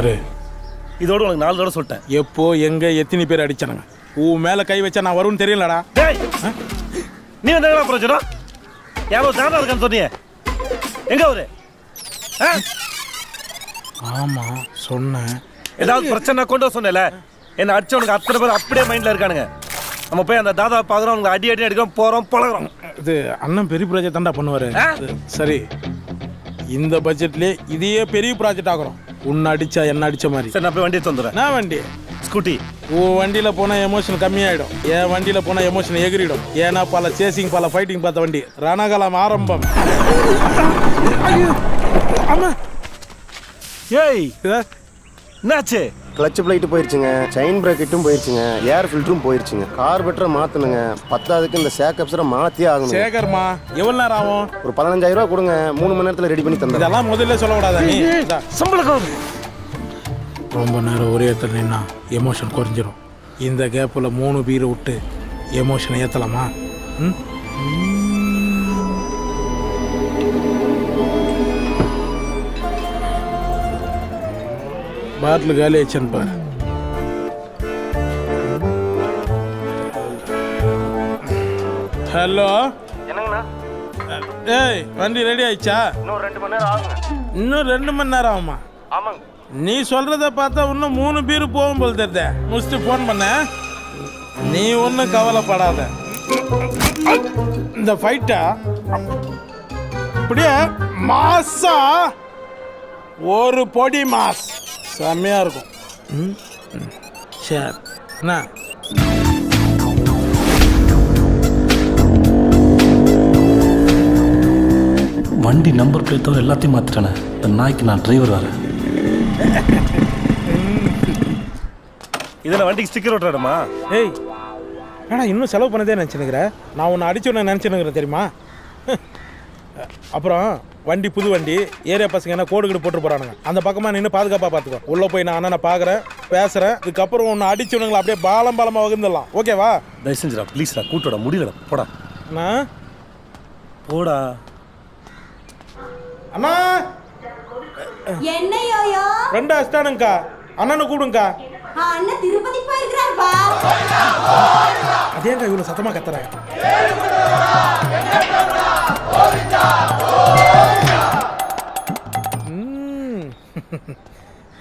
யாரு? இதோட உனக்கு 4 தடவை சொல்லிட்டேன். எப்போ எங்க எத்தனை பேர் அடிச்சானுங்க? உன் மேல கை வச்சா நான் வரும்னு தெரியலடா. நீ வந்து என்ன பிரச்சனை? யாரோ தானா இருக்கான்னு சொன்னீங்க. எங்க அவரு? ஆமா சொன்னேன். ஏதாவது பிரச்சனை கொண்டு வர சொன்னேல. என்ன அடிச்சவனுக்கு அத்தனை பேர் அப்படியே மைண்ட்ல இருக்கானுங்க. நம்ம போய் அந்த தாதா பாக்குறோம், அவங்க அடி அடிக்கிறோம், போறோம், பழகுறோம். இது அண்ணன் பெரிய ப்ராஜெக்ட் தான்டா பண்ணுவாரு. சரி, இந்த பட்ஜெட்லயே இதையே பெரிய ப்ராஜெக்ட் ஆகுறோம். உன்னை அடிச்சா என்ன அடிச்ச மாதிரி. சரி, நான் போய் வண்டியை தந்துடுறேன். நான் வண்டி ஸ்கூட்டி. உன் வண்டியில போனா எமோஷன் கம்மியாயிடும், என் வண்டியில போனா எமோஷன் எகிரிடும். ஏன்னா பல சேசிங் பல ஃபைட்டிங் பார்த்த வண்டி. ரணகலம் ஆரம்பம். ஆமா. ஏய் என்னாச்சு? கிளச் பிளைட்டு போயிருச்சுங்க, செயின் பிரேக்கெட்டும் போயிருச்சுங்க, ஏர் ஃபில்டரும் போயிருச்சுங்க, கார்பெட்டரை மாற்றணுங்க. 10க்கு இந்த சேக்கப்ஸரை மாற்றியே ஆகணும். சேகர்மா எவ்வளோ நேரம் ஆகும்? ஒரு 15,000 ரூபா கொடுங்க, 3 மணி நேரத்தில் ரெடி பண்ணி தந்தேன். இதெல்லாம் முதல்ல சொல்லக்கூடாதா நீ? சம்பளம் ரொம்ப நேரம் ஒரே இடத்துல நின்னா எமோஷன் குறைஞ்சிரும். இந்த கேப்பில் 3 பீரை விட்டு எமோஷனை ஏற்றலாமா? பாட்டில் காலி ஆயிடுச்சுன்னு பாரு. ஹலோ, என்னங்கண்ணா? ஏய் வண்டி ரெடி ஆயிடுச்சா? இன்னும் 2 மணி நேரம் ஆகுங்க. இன்னும் 2 மணி நேரம் ஆகுமா? ஆமாங்க. நீ சொல்றத பார்த்தா இன்னும் 3 பீர் போகும் போல் தெரியுதே. முடிச்சுட்டு ஃபோன் பண்ண. நீ ஒன்றும் கவலைப்படாத. இந்த ஃபைட்டா அப்படியே மாசா ஒரு பொடி மாஸ் செம்மையா இருக்கும். சரி என்ன வண்டி நம்பர் பிளேட் தவிர எல்லாத்தையும் மாத்திட்டானே. இந்த நாய்க்கு நான் டிரைவர் வரேன். இதில் வண்டிக்கு ஸ்டிக்கர் ஒட்டுறாடுமா? ஏய் ஏடா இன்னும் செலவு பண்ணதே நினச்சினுக்கிற? நான் உன்னை அடிச்சோன்னு நினச்சினுக்கிறேன் தெரியுமா? அப்புறம் வண்டி புது வண்டி, ஏரியா பசங்க என்ன கோடு போட்டு போகிறானுங்க. அந்த பக்கமாக நின்று பாதுகாப்பாக பார்த்துக்கோ. உள்ளே போய் நான் அண்ணனை பார்க்குறேன், பேசுகிறேன். இதுக்கப்புறம் ஒன்று அடிச்சவனுங்களை அப்படியே பாலமாக வகுந்துடலாம். ஓகேவா? தயவு செஞ்சுடா ப்ளீஸ்டா, கூட்டோட முடியலடா. போடா நான் போடா. அண்ணா என்ன யோயோ? 2 அஸ்டானுங்கக்கா, அண்ணனை கூடுங்கக்கா. அண்ணன் திருப்பதி போயிருக்கிறாருப்பா. அதேங்க இவ்வளோ சத்தமாக கத்துறேன்.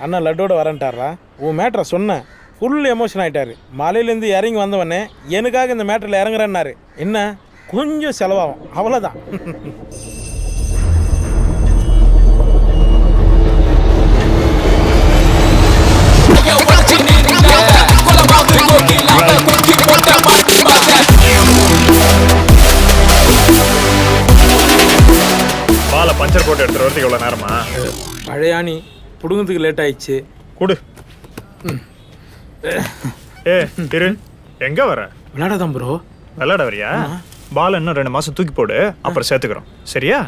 அண்ணா லட்டோட வரேன்ட்டாரா? உன் மேட்ரை சொன்னேன். ஃபுல் எமோஷன் ஆகிட்டாரு. மலையிலேருந்து இறங்கி வந்தவொடனே எனக்காக இந்த மேட்டரில் இறங்குறேன்னாரு. என்ன கொஞ்சம் செலவாகும், அவ்வளோதான். பாலை பஞ்சர் போட்டு எடுத்துகிட்டு வரதுக்கு எவ்வளோ நேரமா? பழையாணி புடுங்கிறதுக்கு லேட் ஆயிடுச்சு. கொடு. இரு, எங்கே வர? விளையாடாதான் ப்ரோ. விளையாட வரியா? பால் இன்னும் 2 மாதம் தூக்கி போடு, அப்புறம் சேர்த்துக்கிறோம். சரியா?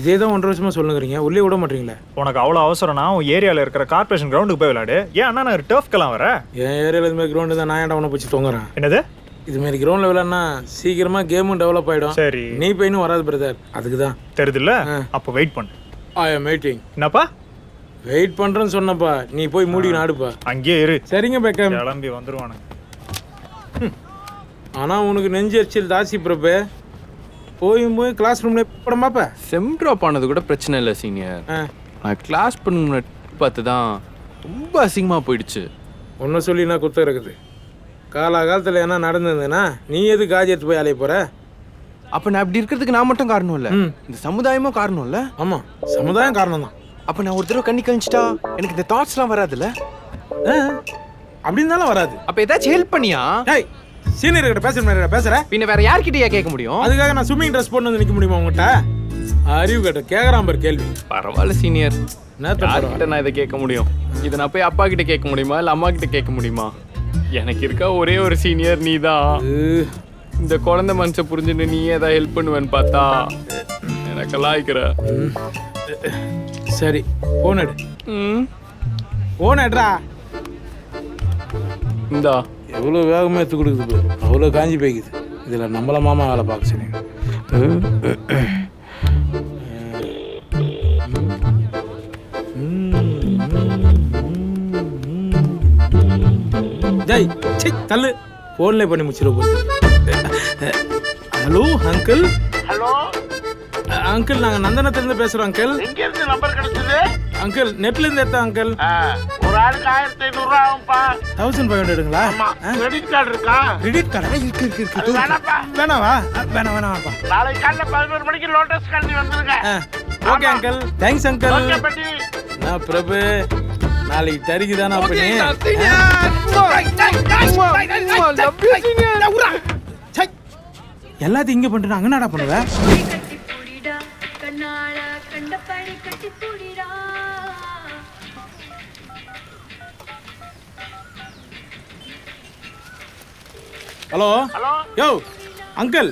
இதே தான் 1.5 வருஷமா சொல்லுங்கிறீங்க, உள்ளே விட மாட்டீங்களே. உனக்கு அவ்வளோ அவசரம்னா உன் ஏரியாவில் இருக்கிற கார்பரேஷன் கிரவுண்டுக்கு போய் விளையாடு. ஏன் அண்ணா நான் டர்ஃப்க்கெல்லாம் வர? என் ஏரியாவில் இதுமாதிரி கிரவுண்டு தான். நான் ஏன்டா உன்னை பிடிச்சி தொங்குறேன்? என்னது? இதுமாரி கிரவுண்டில் விளையாடினா சீக்கிரமாக கேமும் டெவலப் ஆகிடும். சரி, நீ போயின்னு வராது பிரதர். அதுக்கு தான் தெரியுதுல்ல? அப்போ வெயிட் பண்ணு. I am waiting. என்னப்பா வெயிட் பண்ணுறேன்னு சொன்னப்பா, நீ போய் மூடி நாடுப்பா. அங்கேயே இரு. சரிங்க பேக்கம். கிளம்பி வந்துருவானுங்க. ஆனால் உனக்கு நெஞ்சு எரிச்சல் தாசி பிரபு. போய் கிளாஸ் ரூம்ல படம் பார்ப்ப. செம் ட்ராப் ஆனது கூட பிரச்சனை இல்லை சீனியர். நான் கிளாஸ் பண்ண பார்த்து தான் ரொம்ப அசிங்கமாக போயிடுச்சு. ஒன்றும் சொல்லி நான் குத்தம் இருக்குது. காலகாலத்தில் என்ன நடந்ததுன்னா நீ எது காஜி எடுத்து போய் அலைய போகிற? அப்போ நான் அப்படி இருக்கிறதுக்கு நான் மட்டும் காரணம் இல்லை, இந்த சமுதாயமும் காரணம் இல்லை? ஆமாம், சமுதாயம் காரணம் தான். அப்போ நான் ஒரு தடவை கண்ணி கழிச்சிட்டா எனக்கு இந்த தாட்ஸ்லாம் வராதுல்ல? அப்படி இருந்தாலும் வராது. அப்போ ஏதாச்சும் ஹெல்ப் பண்ணியா? டேய் சீனியர் கிட்ட பேசுற பின்ன வேற யார்கிட்டயா கேட்க முடியும்? அதுக்காக நான் ஸ்விம்மிங் ட்ரெஸ் போட்டு வந்து நிற்க முடியுமா உங்ககிட்ட? அறிவு கேட்ட கேட்குறான் பாரு கேள்வி. பரவாயில்ல சீனியர், யார்கிட்ட நான் இதை கேட்க முடியும்? இதை நான் போய் அப்பா கிட்ட கேட்க முடியுமா இல்லை அம்மா கிட்ட கேட்க முடியுமா? எனக்கு இருக்கா ஒரே ஒரு சீனியர் நீ தான். இந்த குழந்தை மனுஷன் புரிஞ்சுன்னு நீ ஏதாவது ஹெல்ப் பண்ணுவேன்னு பார்த்தா எனக்கு லாய்க்கிற. சரி போன் எடு. போன் எடுறா. இந்தா. எவ்வளோ வேகமாக எடுத்து கொடுக்குது பாரு, அவ்வளோ காஞ்சி போய்க்குது. இதில் நம்மள மாமா வேலை பார்க்க சரி. டேய் சீ தள்ளு ஃபோன்லேயே பண்ணி முடிச்சிட போகுது. Hello uncle. ஹலோ அங்கிள் நாங்கள் நந்தனத்துலேருந்து பேசுகிறோம் அங்கிள். எங்க இருந்து நம்பர் கிடைச்சது? அங்கிள் நெட்லேருந்து எடுத்தோம் அங்கிள். ஒரு ஆளுக்கு 1500 ரூபா ஆகும்பா. 1500ங்களா? கிரெடிட் கார்டு இருக்கா? கிரெடிட் கார்டா? இருக்கு. அது வேணாப்பா. வேணாவா? வேணாம்ப்பா. நாளைக்கு காலைல 11 மணிக்கு லோட்டஸ் காலனி வந்துருங்க. Okay uncle. Thanks uncle. Okay பட்டி. நான் பிரபு நாளைக்கு தரிக்கு தானே பண்ணி எல்லாத்தையும் இங்கே பண்ணிட்டு அங்கே என்னடா பண்ணுவ? ஹலோ யோ அங்கிள்,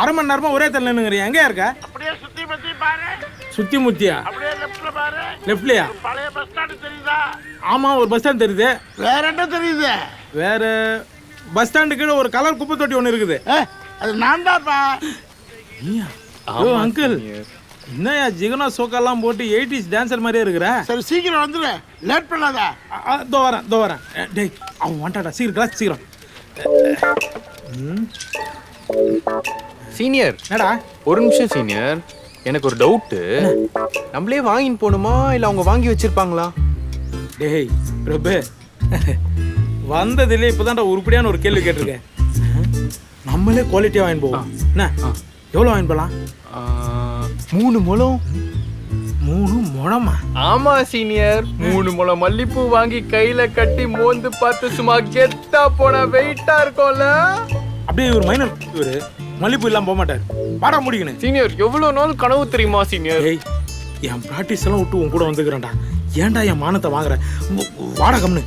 அரை மணி நேரமா ஒரே தள்ள நின்னுங்கறியா? எங்கயா இருக்க? அப்படியே சுத்தி பத்தி பாரு. சுத்தி முத்தியா? அப்படியே லெஃப்ட்ல பாரு. லெஃப்ட்லயா? பழைய பஸ் ஸ்டாண்ட் தெரியுதா? ஆமா, ஒரு பஸ் ஸ்டாண்ட் தெரியுது. வேற என்ன தெரியுது? வேற பஸ் ஸ்டாண்டு கீழே ஒரு கலர் குப்பை தொட்டி ஒன்று இருக்குது. அது நான் தான்ப்பா. ஓ அங்கிள், என்னையா ஜிகனா சோக்காலாம் போட்டு 80s டான்சர் மாதிரியே இருக்கிற? சரி சீக்கிரம் வந்துரு, லேட் பண்ணாத. தோ வரேன். டேய் அவன் வந்துட்டாடா, சீக்கிரம் கிளாஸ் சீக்கிரம். சீனியர் என்னடா? ஒரு நிமிஷம் சீனியர், எனக்கு ஒரு டவுட்டு. நம்மளே வாங்கின்னு போகணுமா இல்லை அவங்க வாங்கி வச்சிருப்பாங்களா? டேய் பிரபு, வந்ததுலேயே இப்போதான்டா உருப்படியான ஒரு கேள்வி கேட்டிருக்கேன். நம்மளே குவாலிட்டியாக வாங்கி போவோம். என்ன எவ்வளோ வாங்கி போகலாம்? 3 முழம். 3 முழமா? ஆமா சீனியர், 3 முழம் மல்லிப்பூ வாங்கி கையில கட்டி மோந்து பார்த்து சும்மா கெத்தா போன வெயிட்டா இருக்கும்ல. அப்படியே ஒரு மைனர் இவரு மல்லிப்பூ இல்லாமல் போக மாட்டார். பாடா முடிக்கணும். சீனியர் எவ்வளவு நாள் கனவு தெரியுமா சீனியர்? ஏய், என் ப்ராக்டிஸ் எல்லாம் விட்டு உன் கூட வந்துக்கிறேன்டா. ஏன்டா என் மானத்தை வாங்குற? வாடா கம்னு.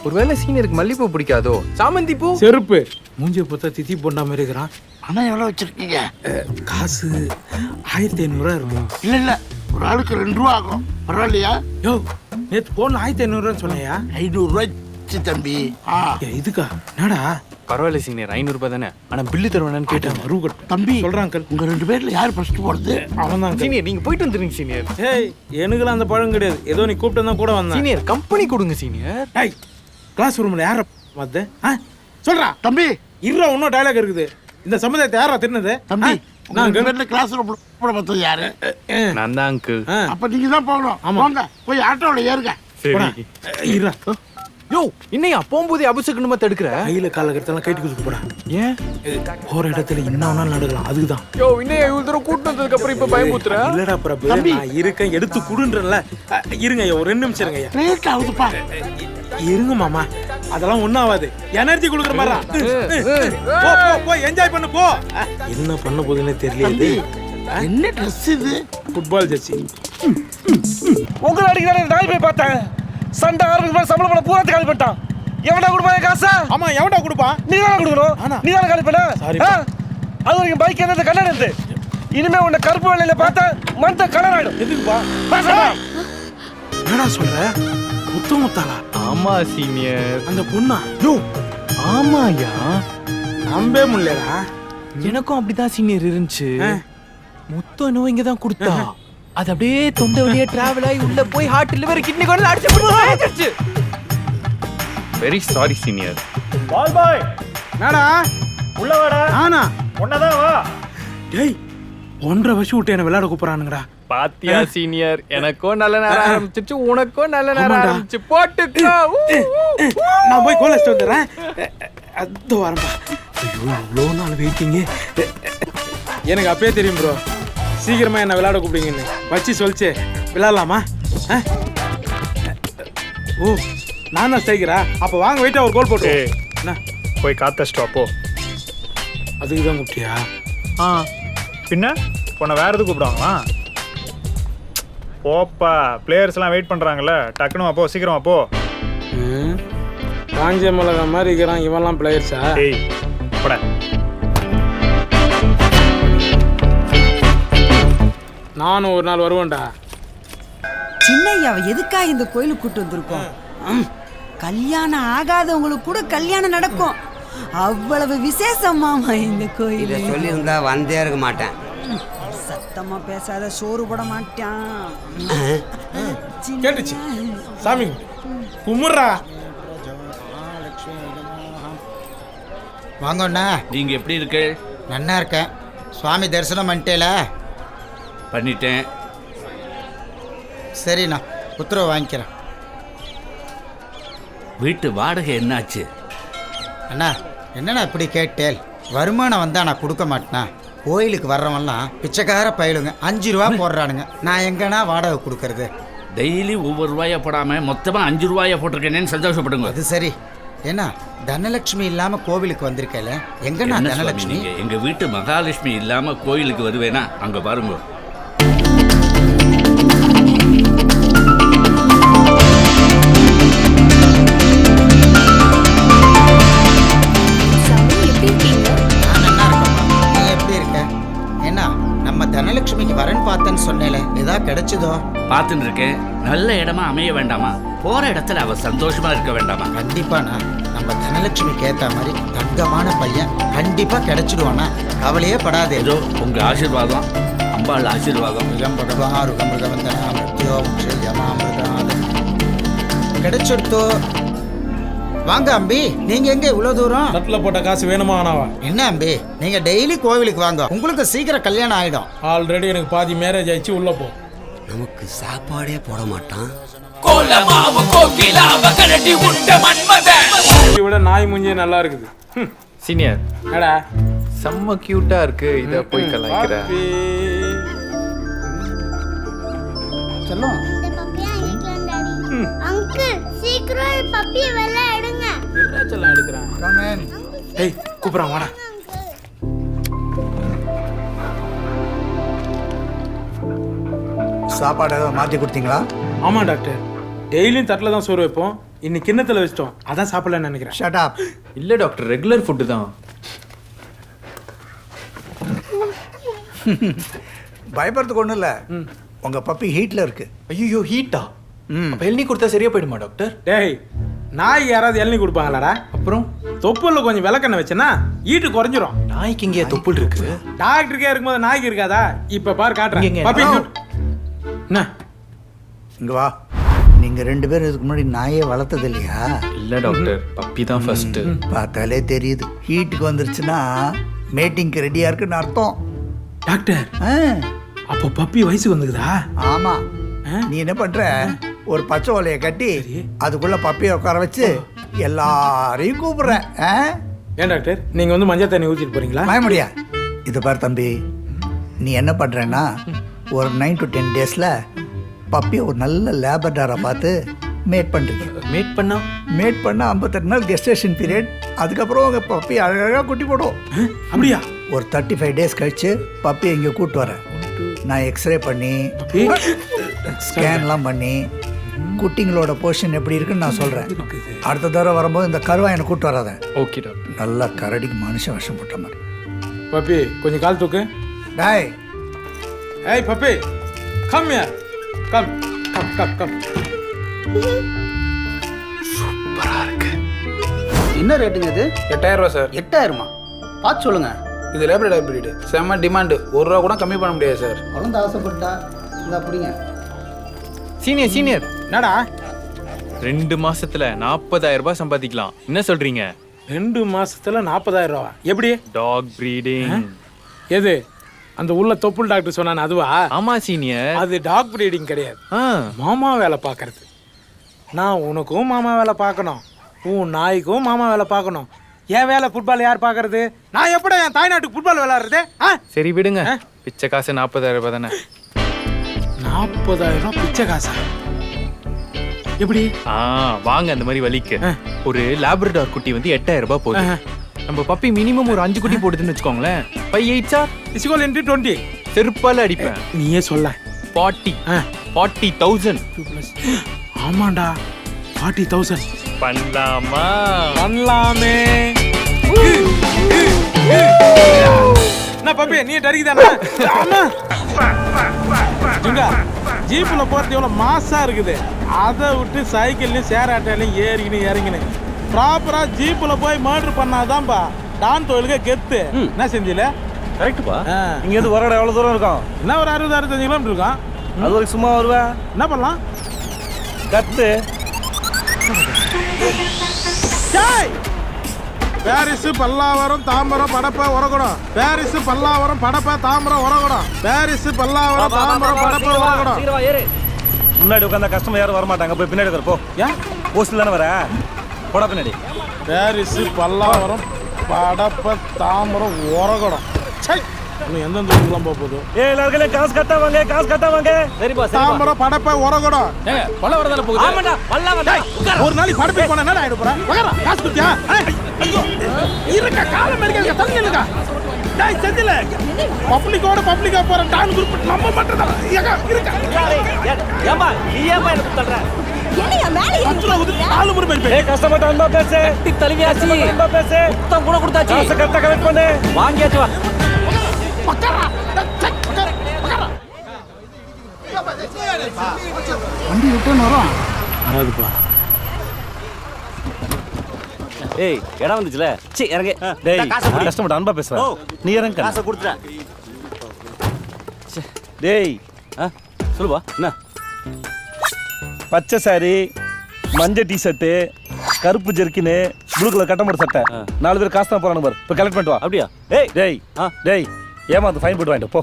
ஒருவேளை சீனியருக்கு மல்லிப்பூ பிடிக்காதோ? சாமந்தி பூ? செருப்பு மூஞ்சியை பார்த்தா தித்தி போண்டா மாதிரி இருக்கிறான். பணம் எவ்வளவு வச்சிருக்கீங்க? காசு 1500 இருக்கும். இல்ல ஒரு ஆளுக்கு 2 ரூபா ஆகும். பரவாயில்லையா? யோ நேற்று போன 1500 சொன்னையா? 500 ரூபாய் தம்பி. இதுக்கா? என்னடா? பரவாயில்ல சீனியர், 500 ரூபாய் தானே. ஆனா பில்லு தருவானு கேட்டேன். தம்பி சொல்றான் அங்கிள். உங்க 2 பேர்ல யார் ஃபர்ஸ்ட் போறது? அவன் தான். சீனியர் நீங்க போயிட்டு வந்துருங்க சீனியர். ஏய், எனக்குலாம் அந்த பழம் கிடையாது. ஏதோ நீ கூப்பிட்டு தான் கூட வந்தேன். சீனியர் கம்பெனி கொடுங்க சீனியர். ஏய், கிளாஸ் ரூம்ல யார மத்த? சொல்றா தம்பி. இருடா, இன்னும் டயலாக் இருக்குது. இந்த சமுதாயத்தை யாரா தின்னது? தம்பி நான் உங்க பேர்ல கிளாஸ் ரூம் போட பார்த்தது யாரு? நான் தான் அங்கிள். அப்ப நீங்க தான் போகணும். போங்க, போய் ஆட்டோல ஏறுங்க. சரி. இருடா. யோ இன்னையா போகும்போதே அபிஷேகமா தடுக்கிற? கையில கால கருத்தெல்லாம் கைட்டு குதிக்க போடா. ஏன்? போற இடத்துல இன்னும் நடக்கலாம். அதுதான். யோ இன்னையா இவ்வளவு தூரம் கூட்டு வந்ததுக்கு அப்புறம் இப்ப பயமுத்துற? இல்லடா பிரபு, நான் இருக்கேன், எடுத்து குடுன்றல. இருங்க ஐயா, ஒரு 2 நிமிஷம் இருங்க ஐயா. லேட் ஆகுதுப்பா. இருங்க மாமா, அதெல்லாம் ஒன்றும் ஆகாது. எனர்ஜி கொடுக்குற மாதிரி போ, என்ஜாய் பண்ணு போ. என்ன பண்ண போகுதுன்னே தெரியல. என்ன ட்ரெஸ் இது? Football Jersey. உங்களை அடிக்கிறானே நாய் போய் பார்த்தேன். சண்டை ஆரம்பிச்சு சம்பளம் பண்ண பூராத்து காலி பண்ணிட்டான். எவன்டா கொடுப்பா காசா? ஆமா, எவன்டா கொடுப்பான்? நீ தானே கொடுக்கணும். ஆனா. நீ தானே காலி பண்ண. சாரிப்பா. அது வரைக்கும் பைக் என்னது கண்ணாடி இருந்து. இனிமே உன்னை கருப்பு வெள்ளையில பார்த்தா மந்த கலர் ஆயிடும். எதுக்குப்பா? என்னடா சொல்ற? முத்தாளா? ஆமா சீனியர். அந்த பொண்ணா? யோ ஆமாயா, நம்பவே முடியலடா. எனக்கும் அப்படிதான் சீனியர் இருந்துச்சு. மொத்தம் என்னவோ இங்க தான் கொடுத்தா. அது அப்படியே தொண்டை வழியா டிராவல் ஆகி உள்ள போய் ஹார்ட் லிவர் கிட்னி கொண்டு அடிச்சு. Very sorry senior. பாய் என்னடா உள்ள வாடா. ஆனா ஒன்னதான் வா. டேய், 1.5 வருஷம் விட்டு என்ன விளையாட கூப்பிடுறானுங்கடா. பாத்தியா சீனியர், எனக்கும் நல்ல நேரம் ஆரம்பிச்சிச்சு, உனக்கும் நல்ல நேரம் ஆமாண்டா. ஆரம்பிச்சு. போட்டுக்கோ. நான் போய் கோல் அடிச்சுட்டு வந்துடுறேன். அதோ வரம்பா. ஐயோ, இவ்வளோ நாள் வெயிட்டிங்கு. எனக்கு அப்பயே தெரியும் ப்ரோ, சீக்கிரமா என்ன விளையாட கூப்பிடுங்கன்னு. வச்சு சொல்லிச்சு. விளையாடலாமா? ஓ, நான் தான் ஸ்ட்ரைக்கரா? அப்போ வாங்க, வெயிட்டா ஒரு கோல் போட்டு. என்ன போய் காத்த ஸ்டாப்போ. அதுக்கு தான் கூப்பிட்டியா? பின்ன உன்னை வேற எது கூப்பிடுவாங்களா? போப்பா, பிளேயர்ஸ்லாம் வெயிட் பண்ணுறாங்கல்ல, டக்குனு போ, சீக்கிரமா போ. காஞ்ச மிளகா மாதிரி இருக்கிறான் இவன்லாம் பிளேயர்ஸா? ஏய் போட. நானும் ஒரு நாள் வருவேன்டா. சின்னையாவை எதுக்காக இந்த கோயிலுக்கு கூட்டு வந்திருக்கோம்? கல்யாணம் ஆகாதவங்களுக்கு கூட கல்யாணம் நடக்கும். அவ்வளவு விசேஷமாமா இந்த கோயில். சொல்லியிருந்தா வந்தே இருக்க மாட்டேன். சத்தமா பேசாத, சோறு போட மாட்டான். கேட்டுச்சு. சாமி கும்பிட்றா. வாங்கண்ணா. நீங்க எப்படி இருக்கு? நன்னா இருக்கேன். சுவாமி தரிசனம் பண்ணிட்டேல? பண்ணிட்டேன். சரிண்ணா, உத்தரவு வாங்கிக்கிறேன். வீட்டு வாடகை என்னாச்சு? அண்ணா என்னண்ணா இப்படி கேட்டேல்? வருமானம் வந்தா நான் கொடுக்க மாட்டேனா? கோயிலுக்கு வர்றவன்லாம் பிச்சைக்கார பயிலுங்க 5 ரூபா போடுறானுங்க. நான் எங்கண்ணா வாடகை கொடுக்கறது? டெய்லி ஒவ்வொரு ரூபாயை போடாம மொத்தமா 5 ரூபாயை போட்டிருக்கேன்னு சந்தோஷப்படுங்க. அது சரி. ஏன்னா தனலட்சுமி இல்லாம கோவிலுக்கு வந்திருக்கல, எங்கண்ணா தனலட்சுமி? எங்க வீட்டு மகாலட்சுமி இல்லாம கோயிலுக்கு வருவேனா? அங்க பாருங்க. தனலட்சுமிக்கு வரன் பார்த்தேன்னு சொன்னேல, ஏதா கிடைச்சதோ? பார்த்துட்டு இருக்கேன். நல்ல இடமா அமைய வேண்டாமா? போற இடத்துல அவ சந்தோஷமா இருக்க வேண்டாமா? கண்டிப்பாண்ணா, நம்ம தனலட்சுமிக்கு ஏத்த மாதிரி தங்கமான பையன் கண்டிப்பா கிடைச்சிடுவானா, கவலையே படாதே. ஏதோ உங்க ஆசீர்வாதம், அம்பாள் ஆசீர்வாதம். கிடைச்சிடுத்தோ. வாங்க அம்பி, நீங்க எங்க இவ்வளவு தூரம்? தட்டுல போட்ட காசு வேணுமா ஆனாவா? என்ன அம்பி, நீங்க டெய்லி கோவிலுக்கு வாங்க, உங்களுக்கு சீக்கிரம் கல்யாணம் ஆயிடும். ஆல்ரெடி எனக்கு பாதி மேரேஜ் ஆயிடுச்சு, உள்ள போ. நமக்கு சாப்பாடே போட மாட்டான். விட நாய் மூஞ்சியே நல்லா இருக்குது. சீனியர் என்னடா செம்ம கியூட்டா இருக்கு. இத போய் கலாய்க்கிற. செல்லம் அங்கிள் சீக்கிரம் பப்பியை வெளில எடுங்க. என்ன செல்லம் எடுக்கிறான்? ஏய் கூப்பிடுறான், வாடா. சாப்பாடு ஏதாவது மாற்றி கொடுத்தீங்களா? ஆமா டாக்டர், டெய்லியும் தட்டில் தான் சோறு வைப்போம். இன்னைக்கு கிண்ணத்தில் வச்சிட்டோம், அதான் சாப்பிடலன்னு நினைக்கிறேன். Shut up. இல்ல டாக்டர், ரெகுலர் ஃபுட்டு தான். பயப்படுறதுக்கு ஒன்றும் இல்லை, உங்கள் பப்பி ஹீட்டில் இருக்கு. ஐயோ ஹீட்டா? எல்னி கொடுத்தா சரியா போயிடுமா டாக்டர்? டேய், நாய் யாராவது இளநீ கொடுப்பாங்களாடா? அப்புறம் தொப்புல கொஞ்சம் விளக்கெண்ணெய் வச்சேன்னா ஈட்டு குறைஞ்சிரும். நாய்க்கு இங்கே தொப்புள் இருக்கு. டாக்டருக்கே இருக்கும்போது நாய்க்கு இருக்காதா? இப்ப பாரு காட்டுறேன். இங்க. பப்பி என்ன? இங்கே வா. நீங்கள் 2 பேரும் இதுக்கு முன்னாடி நாயே வளர்த்தது இல்லையா? இல்ல டாக்டர், பப்பி தான் ஃபர்ஸ்ட். பார்த்தாலே தெரியுது. ஹீட்டுக்கு வந்துருச்சுன்னா மேட்டிங்க்கு ரெடியாக இருக்குன்னு அர்த்தம். டாக்டர், அப்போ பப்பி வயசுக்கு வந்துக்குதா? ஆமாம். நீ என்ன பண்ணுற, ஒரு பச்சை ஓலையை கட்டி அதுக்குள்ளே பப்பியை உட்கார வச்சு எல்லாரையும் கூப்பிடுற. ஏன் டாக்டர், நீங்க வந்து மஞ்சள் தண்ணி ஊற்றிட்டு போறீங்களா? பயமுடியா? இது பார் தம்பி, நீ என்ன பண்ணுறேன்னா ஒரு 9 to 10 டேஸில் பப்பியை ஒரு நல்ல லேபர்டாரை பார்த்து மேட் பண்ணுறீங்க. மேட் பண்ணா 58 நாள் கெஸ்டேஷன் பீரியட். அதுக்கப்புறம் உங்கள் பப்பி அழகாக குட்டி போடும். அப்படியா? ஒரு 35 டேஸ் கழிச்சு பப்பி இங்கே கூப்பிட்டு வரேன். நான் எக்ஸ்ரே பண்ணி ஸ்கேன்லாம் பண்ணி குட்டிங்களோட பொசிஷன் எப்படி இருக்குன்னு நான் சொல்கிறேன். அடுத்த தடவை வரும்போது இந்த கருவா என்னை கூப்பிட்டு வராத. Okay doctor. நல்லா கரடிக்கு மனுஷன் விஷம் போட்ட மாதிரி. பப்பி கொஞ்சம் கால் தூக்கு. டாய், ஏய் puppy, come here. Come come come come. சூப்பரா இருக்கு. என்ன ரேட்டுங்க இது? 8000 ரூபா சார். 8000மா? பார்த்து சொல்லுங்க. இது லேப்ரடார் பிரீடு, செம்ம டிமாண்டு. 1 ரூபா கூட கம்மி பண்ண முடியாது சார். குழந்தை ஆசைப்பட்டா இந்த அப்படிங்க. சீனியர் என்னடா 2 மாசத்துல 40,000 ரூபாய் சம்பாதிக்கலாம். என்ன சொல்றீங்க? 2 மாசத்துல 40,000 ரூபா? எப்படி? Dog breeding. எது அந்த உள்ள தொப்புள் டாக்டர் சொன்னானே அதுவா? ஆமா சீனியர், அது டாக் ப்ரீடிங் கிடையாது, மாமா வேலை பார்க்கறது. நான் உனக்கும் மாமா வேலை பார்க்கணும், உன் நாய்க்கும் மாமா வேலை பார்க்கணும். என் வேலை ஃபுட்பால் யார் பார்க்கறது? நான் எப்படி என் தாய்நாட்டுக்கு ஃபுட்பால் விளையாடுறது? சரி விடுங்க, பிச்சை காசு 40,000 ரூபாய் தானே. 40,000 ரூபாய் பிச்சை காசா? எப்படி? வாங்க அந்த மாதிரி வலிக்கு. ஒரு லேப்ரடார் குட்டி வந்து 8000 ரூபாய் போகுது. நம்ம பப்பி மினிமம் ஒரு 5 குட்டி போடுதுன்னு வச்சுக்கோங்களேன். 5 8 சார் இஸ்கோல் இன்டு 20 செருப்பால அடிப்பேன். நீயே சொல்ல. 40,000. ஆமாண்டா, 40,000 பண்ணலாமா? பண்ணலாமே. என்ன பப்பி நீ டரிக்குதானே? ஜீப்ல போறது எவ்வளவு மாசா இருக்குது. அதை விட்டு சைக்கிள்லயும் சேராட்டையிலையும் ஏறிக்கின்னு இறங்கினு ப்ராப்பரா ஜீப்ல போய் மர்டர் பண்ணாதான்பா டான் தொழிலுக்கே கெத்து. என்ன செஞ்சில? கரெக்டுப்பா. இங்க இருந்து வரடா எவ்வளவு தூரம் இருக்கும்? என்ன ஒரு 60-65 கிலோமீட்டர் இருக்கும். அது வரைக்கும் சும்மா வருவேன். என்ன பண்ணலாம்? கத்து. பாரிஸ் பல்லாவரம் தாம்பரம் படப்ப உரகுடம் பாரிஸ் பல்லாவரம் படப்ப தாம்பரம் உரகுடம் பாரிஸ் பல்லாவரம் தாம்பரம் படப்ப உரகுடம். முன்னாடி உட்காந்தா கஸ்டமர் யாரும் வரமாட்டாங்க, போய் பின்னாடி உட்காரு, போ. ஏன் போஸ்ட்ல தானே வர, போடா பின்னாடி. பாரிஸ் பல்லாவரம் படப்ப தாம்பரம் உரகுடம். சை, இன்னும் எந்தெந்த ஊருக்குலாம் போக போகுது? எல்லாருக்கும் காசு கட்டா வாங்க, காசு கட்டா வாங்க. சரிப்பா, தாம்பரம் படப்ப உரகுடம். பல்லவரதான போகுது. ஆமாண்டா பல்லவரதா. ஒரு நாளைக்கு படப்பை போனா என்ன ஆயிடு போறா? வகரா காசு குத்தியா? இருக்க காலம் இருக்க தண்ணி இல்லங்க. டேய் செந்தில. பப்ளிக்கோட பப்ளிக்கா போற டான் குரூப் நம்ம மட்டும் தான். இருக்க. ஏமா நீ ஏமா என்ன தள்ளுற? என்னையா மேலே அச்சுல உது 4 முறை பேர். ஏய் கஸ்டமர் அன்பா பேசு. கட்டி தலிவியாச்சி. அன்பா பேசு. மொத்தம் கூட கொடுத்தாச்சு. காசு கரெக்ட்டா கலெக்ட் பண்ணு. வாங்கியாச்சு வா. பக்கறா. பக்கறா. வண்டி ரிட்டர்ன் வரும். வராதுப்பா. ஏய் இடம் வந்துச்சுல. சி இறங்கு. டேய் கஸ்டமர் அன்பா பேசுறா. நீ இறங்க. காசை கொடுத்துறேன். டேய் சொல்லுப்பா என்ன? பச்சை சாரி, மஞ்சள் டிஷர்ட்டு, கருப்பு ஜெர்க்கின்னு, ப்ளூ கலர் கட்டமோட சட்டை, 4 பேர் காசு தான் போறானு பாரு. இப்போ கலெக்ட் பண்ணிட்டு வா. அப்படியா? ஏய் டேய் டேய் ஏமாந்து ஃபைன் போட்டு வாங்கிட்டு போ.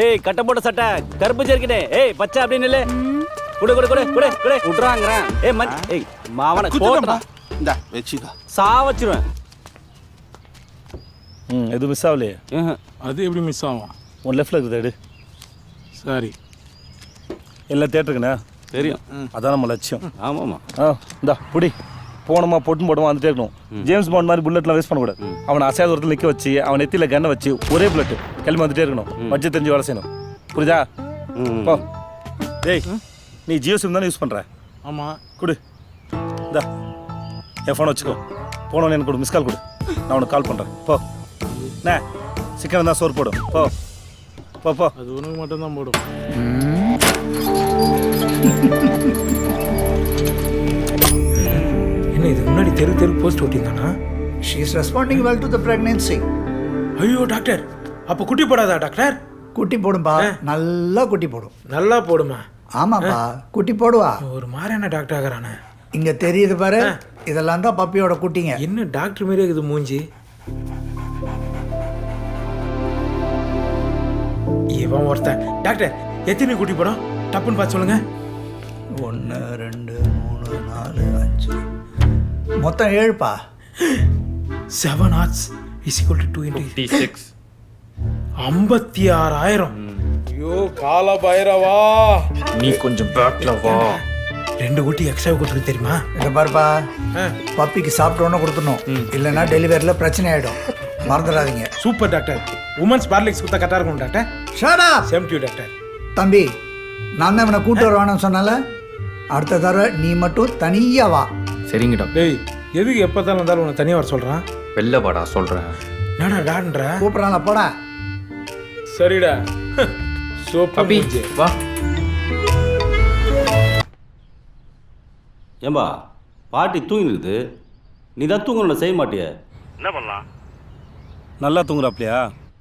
ஏய் கட்ட போட்ட சட்டை கருப்பு ஜெர்க்கினே. ஏய் பச்சை அப்படின்னு இல்ல. குடு குடு குடு குடு குடு விட்றாங்கறேன். ஏய் ஏய் மாவன போடுடா. இந்த வெச்சிடா. சாவச்சிருவேன். எது மிஸ் ஆகலையே? அது எப்படி மிஸ் ஆகும்? உன் லெஃப்ட்ல இருக்குது எடு. சரி. எல்லாம் தேட்டருக்குண்ணா தெரியும். அதான் நம்ம லட்சியம். ஆமாமா. இந்தா புடி. போனோமா பொட்டு போடுமா வந்துட்டே இருக்கணும். ஜேம்ஸ் பாண்ட் மாதிரி புல்லட்லாம் வேஸ்ட் பண்ணக்கூடாது. அவனை அசையாத ஒருத்தர் நிற்க வச்சு அவன் நெத்தியில் கண்ணை வச்சு ஒரே புல்லட்டு கிளம்பி வந்துட்டே இருக்கணும். பட்ஜெட் தெரிஞ்சு வேலை செய்யணும். புரியுதா? போ. டேய் நீ ஜியோ சிம் தானே யூஸ் பண்ணுற? ஆமாம். கொடு. இந்தா என் ஃபோனை வச்சுக்கோ. போனோன்னு எனக்கு கொடு, மிஸ் கால் கொடு. நான் உனக்கு கால் பண்ணுறேன். போ. என்ன சிக்கன் தான் சோறு போடும். போ போ போ. அது உனக்கு மட்டும்தான் போடும். என்ன இது முன்னாடி தெரு தெரு போஸ்ட் ஓட்டியிருந்தானா? She is responding well to the pregnancy. ஐயோ டாக்டர், அப்போ குட்டி போடாதா டாக்டர்? குட்டி போடும்பா, நல்லா குட்டி போடும். நல்லா போடுமா? ஆமாப்பா, குட்டி போடுவா. ஒரு மாதிரியான டாக்டர் ஆகிறானே. இங்க தெரியுது பாரு, இதெல்லாம் தான் பப்பியோட குட்டிங்க. என்ன டாக்டர் மாதிரியே இருக்குது மூஞ்சி. இவன் ஒருத்தன். டாக்டர் எத்தனை குட்டி போடும்? டப்புன்னு பார்த்து சொல்லுங்க. 1 2 3 4 5 மொத்தம் 7பா. 7 hours is equal to 26. 56,000. ஐயோ கால பைரவா, நீ கொஞ்சம் பேக்ல வா. 2 குட்டி எக்ஸ்ட்ரா கொடுத்துருக்கு தெரியுமா? இதை பாருப்பா, பப்பிக்கு சாப்பிட்டோன்னு கொடுத்துடணும், இல்லைன்னா டெலிவரியில் பிரச்சனை ஆகிடும். மறந்துடாதீங்க. Super doctor. உமன்ஸ் பார்லிக்ஸ் கொடுத்தா கரெக்டாக இருக்கும் doctor. Shut up. Same to you doctor. தம்பி, நான் தான் இவனை கூட்டு வருவானு சொன்னால, அடுத்த தடவை நீ மட்டும் தனியா வா. சரிங்க டாக்டர். டேய் எதுக்கு எப்போதான் இருந்தாலும் உன்னை தனியாக வர சொல்கிறான்? வெளில வாடா சொல்கிறேன். நாடா டான்ற கூப்பிட்றான்ல, போடா. சரிடா. சூப்பர் வா. ஏம்பா பாட்டி தூங்கினுக்குது, நீ தான் தூங்கணும் செய்ய மாட்டிய. என்ன பண்ணலாம்? நல்லா தூங்குறாப்லையா?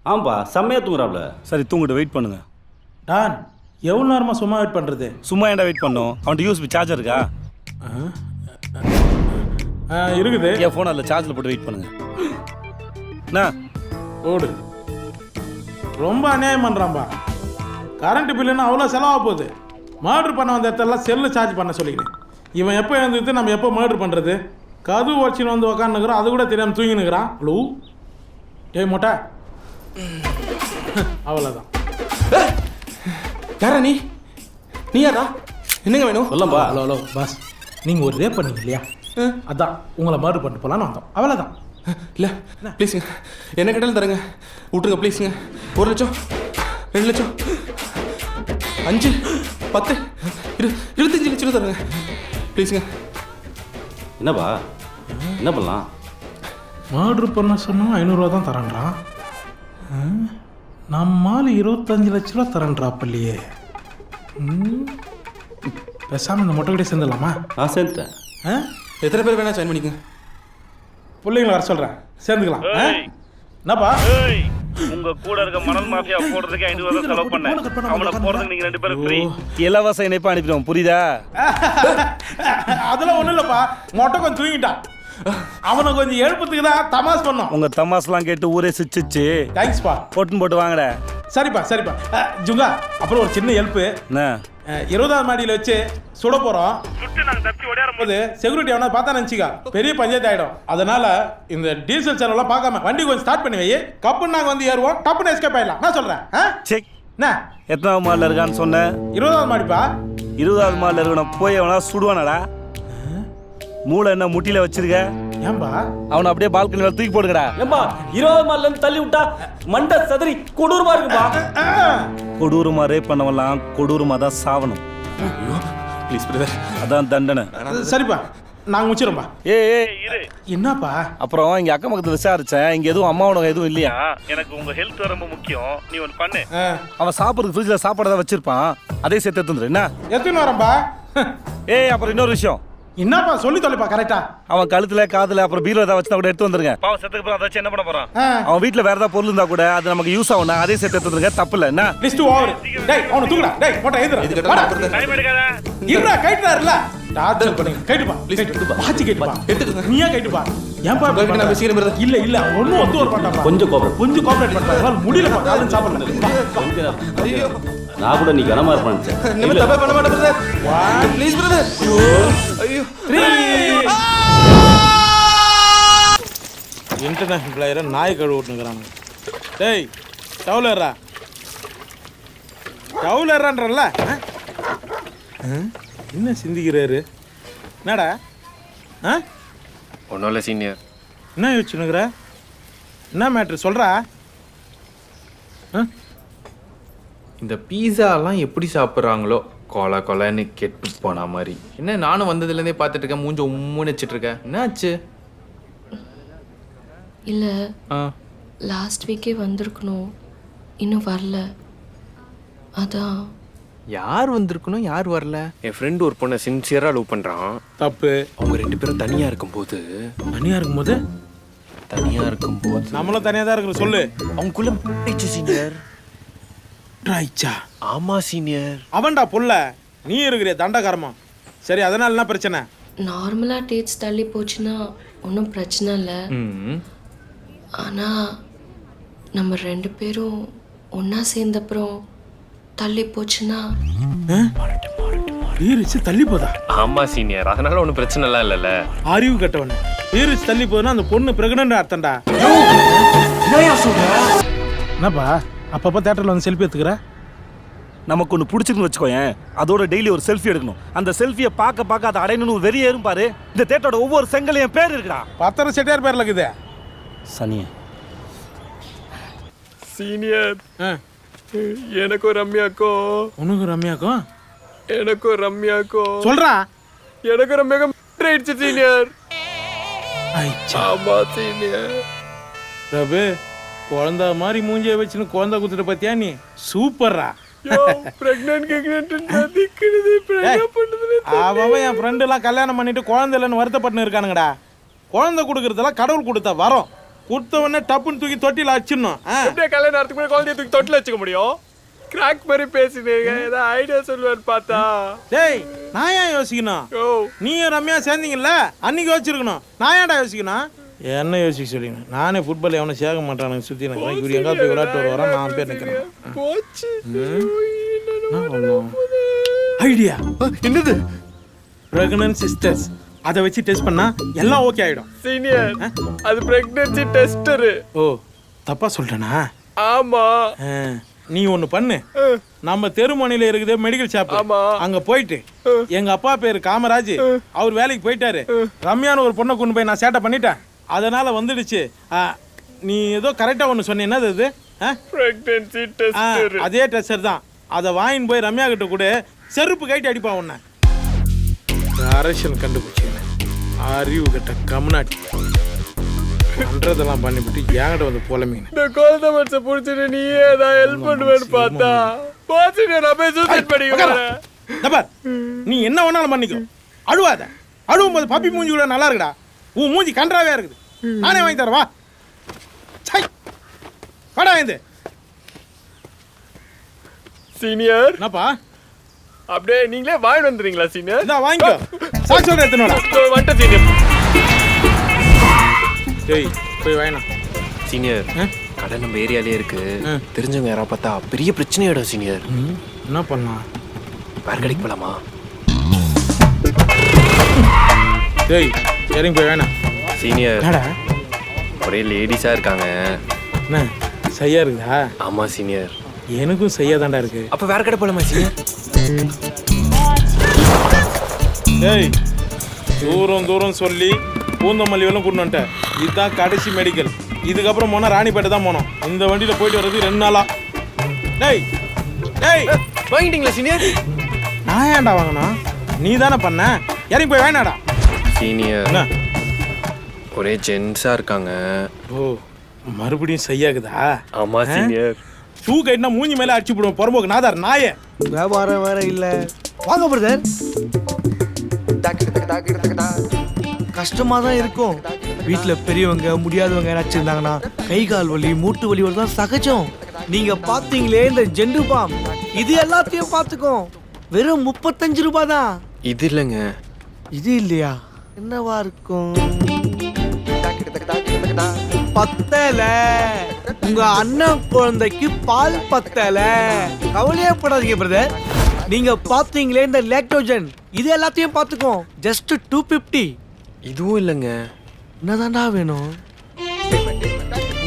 ஆமாப்பா செம்மையாக தூங்குறாப்ல. சரி தூங்கிட்டு வெயிட் பண்ணுங்க. டான் எவ்வளோ நேரமாக சும்மா வெயிட் பண்ணுறது? சும்மா ஏன்டா வெயிட் பண்ணோம்? அவன்கிட்ட யூஎஸ்பி சார்ஜர் இருக்கா? இருக்குது. என் ஃபோன் அதில் சார்ஜில் போட்டு வெயிட் பண்ணுங்க. என்ன ஓடு. ரொம்ப அநியாயம் பண்ணுறான்பா. கரண்ட் பில்லுன்னு அவ்வளோ செலவாக போகுது. மர்டர் பண்ண வந்த இடத்தெல்லாம் செல்லு சார்ஜ் பண்ண சொல்லிக்கிறேன். இவன் எப்போ எழுந்துட்டு நம்ம எப்போ மர்டர் பண்ணுறது? கது வச்சுன்னு வந்து உக்காந்துக்கிறான், அது கூட தெரியாமல் தூங்கினுக்கிறான். ஹலோ ஏய் மொட்டை, அவ்வளோதான். யாரா நீ? நீ யாரா? என்னங்க வேணும்? சொல்லம்பா. ஹலோ ஹலோ பாஸ், நீங்கள் ஒரு ரேப் பண்ணீங்க இல்லையா? அதான் உங்களை மர்டர் பண்ணிட்டு போகலான்னு வந்தோம். அவ்வளோதான். இல்லை ப்ளீஸுங்க, என்ன கேட்டாலும் தரேங்க, விட்டுருங்க ப்ளீஸுங்க. 1 லட்சம், 2 லட்சம், 5 10 25 லட்சம் தரேங்க ப்ளீஸுங்க. என்னப்பா என்ன பண்ணலாம்? மர்டர் பண்ண சொன்னால் 500 ரூபா தான் தரேன்றான். நம்மால் 25 லட்ச ரூபா தரேன்றாப்பல்லையே. பேசாமல் இந்த மொட்டை கடையை சேர்ந்துடலாமா? சேர்ந்துட்டேன். எத்தனை பேர் வேணா ஜாயின் பண்ணிக்கங்க. பிள்ளைங்களை வர சொல்கிறேன், சேர்ந்துக்கலாம். என்னப்பா உங்க கூட இருக்க மணல் மாஃபியா போடுறதுக்கு 500 ரூபாய் செலவு பண்ணேன். அவங்கள போறதுக்கு நீங்க 2 பேரும் ஃப்ரீ. இலவச இணைப்பு அனுப்பிடுவோம், புரியுதா? அதெல்லாம் ஒன்றும் இல்லைப்பா, மொட்டை கொஞ்சம் தூங்கிட்டான். அவனை கொஞ்சம் எழுப்பத்துக்கு தான் தமாஸ் பண்ணோம். உங்க தமாஸ்லாம் கேட்டு ஊரே சிரிச்சிச்சு. தேங்க்ஸ்ப்பா. போட்டுன்னு போட்டு வாங்கடா. சரிப்பா சரிப்பா. ஜுங்கா அப்புறம் ஒரு சின்ன ஹெல்ப்பு. என்ன? 20ஆவது மாடியில் வச்சு சுட போறோம். சுட்டு நாங்கள் தப்பி ஓடியாரும் போது செக்யூரிட்டி அவனா பார்த்தா நினச்சிக்கா பெரிய பஞ்சாயத்து ஆகிடும். அதனால இந்த டீசல் செலவெல்லாம் பார்க்காம வண்டி கொஞ்சம் ஸ்டார்ட் பண்ணி வை. கப்புன்னு நாங்கள் வந்து ஏறுவோம், டப்புன்னு எஸ்கேப் ஆயிடலாம். நான் சொல்கிறேன். செக். என்ன எத்தனாவது மாடில் இருக்கான்னு சொன்னேன்? 20ஆவது மாடிப்பா. 20ஆவது மாடில் இருக்கணும். போய் அவனா சுடுவானடா. மூளை என்ன முட்டியில வச்சிருக்க? ஏன்பா அவனை அப்படியே பால்கனியில் தூக்கி போடுங்கடா. ஏம்பா 20 மாடில இருந்து தள்ளி விட்டா மண்டை சதுரி கொடூரமா இருக்குப்பா. கொடூரமா ரேப் பண்ணவெல்லாம் கொடூரமா தான் சாவணும். Please brother. அதான் தண்டனை. சரிப்பா நாங்கள் முடிச்சிடும்பா. இரு. என்னப்பா? அப்புறம் இங்க அக்கம் பக்கத்துல விசாரிச்சேன். இங்க எதுவும் அம்மாவோட எதுவும் இல்லையா? எனக்கு உங்க ஹெல்த் ரொம்ப முக்கியம். நீ ஒன்று பண்ணு. அவன் சாப்பிட்றது ஃப்ரிட்ஜில் சாப்பாடு தான் வச்சிருப்பான். அதே சேர்த்து எடுத்துரு. என்ன எத்தனை வரம்பா? அப்புறம் இன்னொரு விஷயம். என்னப்பா சொல்லி தொலைப்பா கரெக்டா. அவன் கழுத்துல காதுல அப்புறம் பீரோ ஏதாவது வச்சுனா கூட எடுத்து வந்துருங்க. பாவம் செத்துக்கு அப்புறம் அதை என்ன பண்ண போறான்? அவன் வீட்டுல வேற ஏதாவது பொருள் இருந்தா கூட அது நமக்கு யூஸ் ஆகும்னா அதே சேர்த்து எடுத்து வந்துருங்க. தப்பு இல்ல. என்ன லிஸ்ட் ஓவர். டேய் அவனை தூக்குடா. டேய் போடா எதுடா. டைம் எடுக்காத. இருடா கைட்றாருல. டார்ச்சர் பண்ணி கைட்டுப்பா. ப்ளீஸ் கைட்டுப்பா. வாட்சி கைட்டுப்பா. எடுத்துக்கங்க. நீயா கைட்டுப்பா. ஏன்பா நான் பேசிக்கிறேன் பிரதர். இல்ல ஒண்ணும் ஒத்து வர மாட்டாங்க. கொஞ்சம் கோஆபரேட் பண்றாங்க. முடியலப்பா. காலையில சாப்பிடல. ஐயோ நான் கூட நீ கனமா இருப்பான்னு நீங்க தப்பா பண்ண மாட்டேன் பிரதர். Please brother. ஐயோ 3 இன்டர்நேஷனல் பிளேயரை நாய் கழுவு விட்டுங்கிறாங்க. டேய் டவுலர்ன்றல என்ன சிந்திக்கிறாரு? என்னடா? ஒன்றும் இல்லை சீனியர். என்ன யோசிச்சுனுங்கிற? என்ன மேட்ரு சொல்கிறா? இந்த பீஸாலாம் எப்படி சாப்பிட்றாங்களோ கொலைன்னு கெட்டு போன மாதிரி. என்ன நானும் வந்ததுலேருந்தே பார்த்துட்டு இருக்கேன். மூஞ்ச உம்முன்னு வச்சுட்டு இருக்கேன். என்னாச்சு? இல்லை லாஸ்ட் வீக்கே வந்திருக்கணும், இன்னும் வரல. அதான். யார் வந்திருக்கணும் யார் வரல? என் ஃப்ரெண்டு ஒரு பொண்ணை சின்சியராக லவ் பண்ணுறான். தப்பு. அவங்க 2 பேரும் தனியாக இருக்கும்போது நம்மளும் தனியாக தான் இருக்கிறோம். சொல்லு. அவங்களுக்குள்ள சீனியர். ஆமா சீனியர். அவன்டா புள்ள. நீ இருக்கிற தண்டகாரமா. சரி அதனால என்ன பிரச்சனை? நார்மலாக டேட்ஸ் தள்ளி போச்சுன்னா ஒன்றும் பிரச்சனை இல்லை. ஆனால் நம்ம 2 பேரும் ஒன்றா சேர்ந்தப்புறம் தள்ளி போச்சுன்னா தள்ளி போதா? ஆமா சீனியர். அதனால ஒன்றும் பிரச்சனை எல்லாம் இல்லைல்ல. அறிவு கட்டவன பேரிச்சு தள்ளி போதுன்னா அந்த பொண்ணு பிரெக்னன்ட் அர்த்தம்டா. என்னப்பா அப்பப்போ தேட்டரில் வந்து செல்ஃபி எடுத்துக்கிற? நமக்கு ஒன்று பிடிச்சிருக்குன்னு வச்சுக்கோயேன், அதோட டெய்லி ஒரு செல்ஃபி எடுக்கணும். அந்த செல்ஃபியை பார்க்க அதை அடையணும்னு ஒரு வெறி ஏறும் பாரு. இந்த தேட்டரோட ஒவ்வொரு செங்கலையும் பேர் இருக்குடா. 10 செட்டியார் பேர்ல இருக்குது. சனிய சீனியர். எனக்கும் ரம்யாக்கும். உனக்கு ரம்யாக்கும்? எனக்கும் ரம்யாக்கும். சொல்றா. எனக்கு ரம்யாக்கும் ஆயிடுச்சு சீனியர். ஆமா சீனியர். ரபு குழந்தை மாதிரி மூஞ்சியை வச்சுன்னு குழந்தை குத்துட்டு பத்தியா நீ? சூப்பர்ரா. அவன் என் ஃப்ரெண்டு எல்லாம் கல்யாணம் பண்ணிட்டு குழந்தை இல்லைன்னு வருத்தப்பட்டு இருக்கானுங்கடா. குழந்தை கொடுக்கறதெல்லாம் கடவுள் கொடுத்த வரோம். கொடுத்த உடனே டப்புன்னு தூக்கி தொட்டில அடிச்சிடணும். கல்யாணம் நேரத்துக்கு முன்னாடி குழந்தைய தூக்கி தொட்டில வச்சுக்க முடியும்? கிராக் மாதிரி பேசினீங்க. ஏதாவது ஐடியா சொல்லுவேன்னு பார்த்தா. டேய் நான் ஏன் யோசிக்கணும்? நீயும் ரம்யா சேர்ந்தீங்கல்ல அன்னைக்கு யோசிச்சிருக்கணும். நான் ஏன்டா யோசிக்கணும்? என்ன யோசிக்க சொல்லிங்க? நானே ஃபுட்பால் எவனை சேர்க்க மாட்டானுங்க சுற்றி நிற்கிறேன். இவர் எங்கே போய் விளையாட்டு வரேன், நான் பேர் நிற்கிறேன். ஐடியா என்னது? Pregnant sisters. அதை வச்சு டெஸ்ட் பண்ணா எல்லாம் ஓகே ஆயிடும். சீனியர் அது பிரெக்னன்சி டெஸ்டர். ஓ தப்பா சொல்லிட்டேனா? ஆமா. நீ ஒன்று பண்ணு. நம்ம தெருமணில இருக்குது மெடிக்கல் ஷாப். அங்க போயிட்டு எங்க அப்பா பேரு காமராஜ், அவர் வேலைக்கு போயிட்டாரு. ரம்யான்னு ஒரு பொண்ணை கொண்டு போய் நான் சேட்டை பண்ணிட்டேன். அதனால வந்துடுச்சு. நீ ஏதோ கரெக்டா ஒன்று சொன்ன. என்னது அது? Pregnancy tester. அதே டெஸ்டர் தான். அதை வாங்கின்னு போய் ரம்யா கிட்ட கூட செருப்பு கைட்டு அடிப்பா உன்னை. அரசியல் கண்டுபிடிச்சேன். அறிவு கட்ட கம்நாட்டி பண்றதெல்லாம் பண்ணிவிட்டு ஏங்கிட்ட வந்து போலமீங்க. இந்த குழந்தை மனசை பிடிச்சிட்டு நீயே ஏதாவது ஹெல்ப் பண்ணுவேன்னு பார்த்தா நீ என்ன வேணாலும் பண்ணிக்கோ. அழுவாத. அழுவும் போது பப்பி மூஞ்சி கூட நல்லா இருக்குடா. உன் மூஞ்சி கன்றாவே இருக்குது. நானே வாங்கி தரவா? வாடா இந்த சீனியர். என்னப்பா அப்படியே நீங்களே வாங்கி வந்துறீங்களா சீனியர்? வாங்கிக்கோ. சாக்ஸ் எடுத்துனோட வந்துட்ட சீனியர். டேய் போய் வாங்கினா சீனியர் கடை நம்ம ஏரியாலே இருக்கு தெரிஞ்சவங்க யாராவது பார்த்தா பெரிய பிரச்சனையாயிடும் சீனியர். என்ன பண்ணலாம்? வேற கடைக்கு போலாமா? டேய் இறங்கி போய் வேணாம் சீனியர் என்னடா ஒரே லேடிஸா இருக்காங்க. என்ன சரியா இருக்குதா? ஆமா சீனியர். எனக்கும் சரியா தாண்டா இருக்கு. அப்ப வேற கடை போலாமா சீனியர்? டேய் தூரம் தூரம் சொல்லி பூந்தமல்லி வெள்ளம் கூட்டு வந்துட்டேன். இதுதான் கடைசி மெடிக்கல். இதுக்கப்புறம் போனால் ராணிப்பேட்டை தான் போனோம். இந்த வண்டியில் போயிட்டு வர்றது 2 நாளா. டேய் டேய் வாங்கிட்டீங்களா சீனியர்? நான் ஏன்டா வாங்கணும்? நீ தானே பண்ண. இறங்கி போய் வேணாடா. சீனியர் என்ன ஒரே ஜென்ஸா இருக்காங்க. ஓ மறுபடியும் செய்யாகுதா? ஆமா சீனியர். ஷூ கைட்னா மூஞ்சி மேலே அடிச்சு போடுவோம். புறம்போக்கு நாதார் நாயே. வியாபாரம் வேற இல்ல. வாங்க பிரதர். கஷ்டமா தான் இருக்கும். வீட்டுல பெரியவங்க முடியாதவங்க யாராச்சும் இருந்தாங்கன்னா கை கால் வலி மூட்டு வலி வரதான் சகஜம். நீங்க பாத்தீங்களே இந்த ஜெண்டு பாம், இது எல்லாத்தையும் பாத்துக்கும். வெறும் 35 ரூபாய் தான். இது இல்லைங்க. இது இல்லையா? என்னவா இருக்கும்? பத்தல. உங்க அண்ணன் குழந்தைக்கு பால் பத்தல. கவலையே படாதீங்க பிரதர். நீங்க பாத்தீங்களே இந்த லேக்டோஜன், இது எல்லாத்தையும் பாத்துக்கும். ஜஸ்ட் 250. இதுவும் இல்லைங்க. என்னதான்டா வேணும்?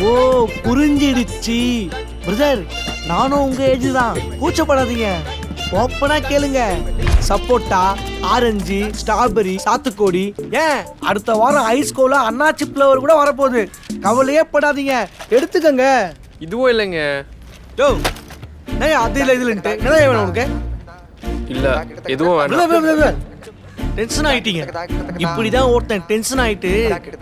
ஓ புரிஞ்சிடுச்சு பிரதர். நானும் உங்க ஏஜ் தான். கூச்சப்படாதீங்க. ஓப்பனா கேளுங்க. சப்போட்டா, ஆரஞ்சு, ஸ்ட்ராபெரி, சாத்துக்கோடி, ஏன் அடுத்த வாரம் ஐஸ் கோலா அண்ணாச்சி ஃப்ளவர் கூட வரப்போகுது. கவலையே படாதீங்க, எடுத்துக்கங்க. இதுவும் இல்லைங்க. யோ அது இல்லை இதுலன்ட்டு என்ன வேணும் உனக்கு? இல்ல எதுவும் வேண்டாம். டென்ஷன் ஆயிட்டீங்க. இப்படிதான் ஒருத்தன் டென்ஷன் ஆயிட்டு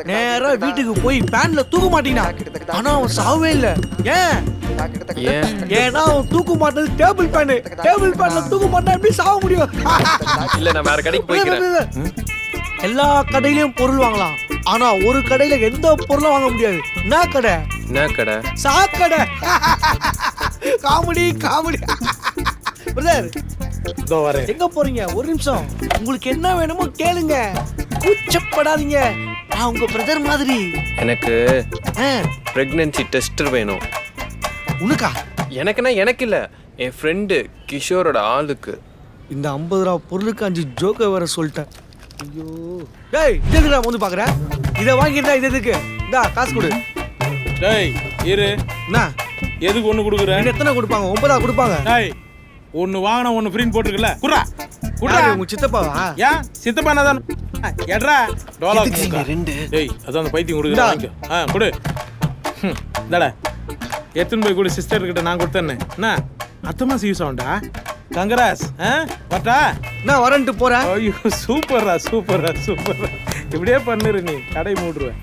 நேரா வீட்டுக்கு போய் பேன்ல தூக்க மாட்டீங்கன்னா, ஆனா அவன் சாவே இல்ல. ஏன்? ஏன்னா அவன் தூக்க மாட்டது டேபிள் பேன். டேபிள் பேன்ல தூக்க மாட்டா எப்படி சாக முடியும்? இல்ல நான் வேற கடைக்கு போய்க்கிறேன். எல்லா கடையிலயும் பொருள் வாங்கலாம், ஆனா ஒரு கடையில எந்த பொருளும் வாங்க முடியாது. என்ன கடை? என்ன கடை? சாக்கடை. Comedy comedy. பிரதர் எங்க போறீங்க? ஒரு நிமிஷம். உங்களுக்கு என்ன வேணுமோ கேளுங்க. கூச்சப்படாதீங்க. நான் உங்க பிரதர் மாதிரி. எனக்கு பிரெக்னன்சி டெஸ்டர் வேணும். உனக்கா? எனக்குன்னா எனக்கு இல்ல, என் ஃப்ரெண்டு கிஷோரோட ஆளுக்கு. இந்த 50 ரூபா பொருளுக்கு 5 ஜோக்க வேற சொல்லிட்டேன். ஐயோ டேய் இதுக்கு நான் வந்து பாக்குறேன். இதை வாங்கிட்டா இது எதுக்கு? இந்தா காசு கொடு. டேய் இரு. என்ன எதுக்கு ஒன்று கொடுக்குற? எத்தனை கொடுப்பாங்க? 9 கொடுப்பாங்க. டேய் ஒன்று வாங்கினா ஒன்று ஃப்ரீன்னு போட்டுருக்குல்ல. குர்ரா குர்ரா. உங்க சித்தப்பாவா? ஏன் சித்தப்பா தான் எட்ரா டோலா. டேய் அதான் அந்த பைத்தியம் கொடுக்குறா. வாங்கிக்கோ. கொடு. இந்தாடா எத்தனை போய் கொடு. சிஸ்டர்கிட்ட நான் கொடுத்தேன்னு என்ன அடுத்த மாதம் யூஸ் ஆகும்டா. கங்கராஸ். வரட்டா? நான் வரேன்ட்டு போறேன். ஐயோ சூப்பர்ரா சூப்பர்ரா சூப்பர்ரா. இப்படியே பண்ணுரு, நீ கடை மூடுருவேன்.